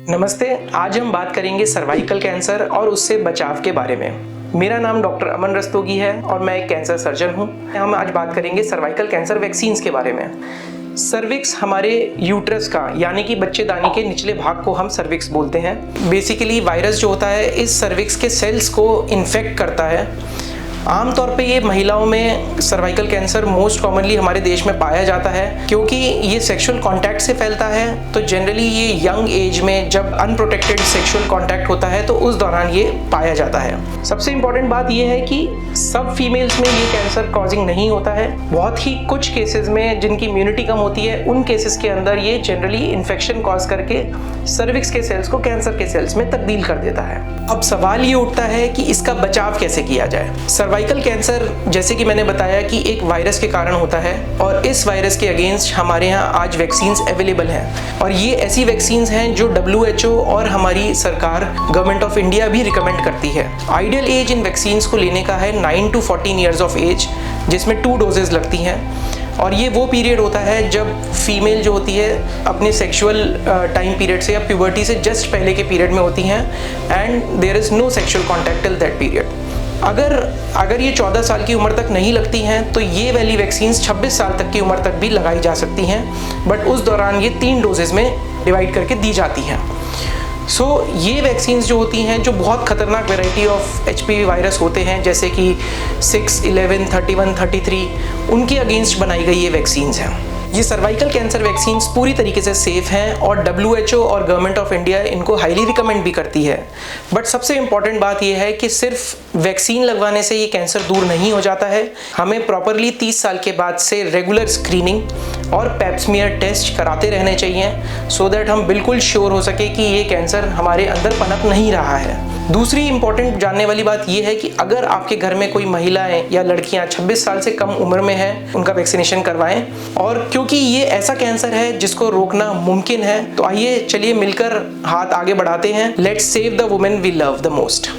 नमस्ते। आज हम बात करेंगे सर्वाइकल कैंसर और उससे बचाव के बारे में। मेरा नाम डॉक्टर अमन रस्तोगी है और मैं एक कैंसर सर्जन हूं। हम आज बात करेंगे सर्वाइकल कैंसर वैक्सीन्स के बारे में। सर्विक्स हमारे यूट्रस का यानी कि बच्चेदानी के निचले भाग को हम सर्विक्स बोलते हैं। बेसिकली वायरस जो होता है इस सर्विक्स के सेल्स को इन्फेक्ट करता है। आमतौर पे ये महिलाओं में सर्वाइकल कैंसर मोस्ट कॉमनली हमारे देश में पाया जाता है क्योंकि ये सेक्सुअल कांटेक्ट से फैलता है। तो जनरली ये यंग एज में जब अनप्रोटेक्टेड सेक्सुअल कांटेक्ट होता है तो उस दौरान ये पाया जाता है। सबसे इम्पॉर्टेंट बात ये है कि सब फीमेल्स में ये कैंसर कॉजिंग नहीं होता है। बहुत ही कुछ केसेस में जिनकी इम्यूनिटी कम होती है उन केसेस के अंदर ये जनरली इन्फेक्शन कॉज करके सर्विक्स के सेल्स को कैंसर के सेल्स में तब्दील कर देता है। अब सवाल ये उठता है कि इसका बचाव कैसे किया जाए। सर्वाइकल कैंसर जैसे कि मैंने बताया कि एक वायरस के कारण होता है और इस वायरस के अगेंस्ट हमारे यहाँ आज वैक्सीन्स अवेलेबल हैं और ये ऐसी वैक्सीन्स हैं जो WHO और हमारी सरकार गवर्नमेंट ऑफ इंडिया भी रिकमेंड करती है। आइडियल एज इन वैक्सीन्स को लेने का है 9 to 14 ईयर्स ऑफ एज, जिसमें 2 डोजेज लगती हैं और ये वो पीरियड होता है जब फीमेल जो होती है अपने सेक्सुअल टाइम पीरियड से या प्यूबर्टी से जस्ट पहले के पीरियड में होती हैं and there is no sexual contact till that period. अगर ये 14 साल की उम्र तक नहीं लगती हैं तो ये वाली वैक्सीन्स 26 साल तक की उम्र तक भी लगाई जा सकती हैं, बट उस दौरान ये 3 डोजेज़ में डिवाइड करके दी जाती हैं। ये वैक्सीन्स जो होती हैं जो बहुत खतरनाक वैरायटी ऑफ HPV वायरस होते हैं जैसे कि 6, 11, 31, 33 उनके अगेंस्ट बनाई गई ये वैक्सीन्स हैं। ये सर्वाइकल कैंसर वैक्सीन्स पूरी तरीके से सेफ हैं और WHO और गवर्नमेंट ऑफ इंडिया इनको हाईली रिकमेंड भी करती है। बट सबसे इम्पॉर्टेंट बात यह है कि सिर्फ वैक्सीन लगवाने से ये कैंसर दूर नहीं हो जाता है। हमें प्रॉपरली 30 साल के बाद से रेगुलर स्क्रीनिंग और पैप्समियर टेस्ट कराते रहने चाहिए सो दैट हम बिल्कुल श्योर हो सके कि ये कैंसर हमारे अंदर पनप नहीं रहा है। दूसरी इंपॉर्टेंट जानने वाली बात यह है कि अगर आपके घर में कोई महिलाएं या लड़कियां 26 साल से कम उम्र में हैं, उनका वैक्सीनेशन करवाएं। और क्योंकि ये ऐसा कैंसर है जिसको रोकना मुमकिन है, तो आइए चलिए मिलकर हाथ आगे बढ़ाते हैं। Let's save the women we love the most.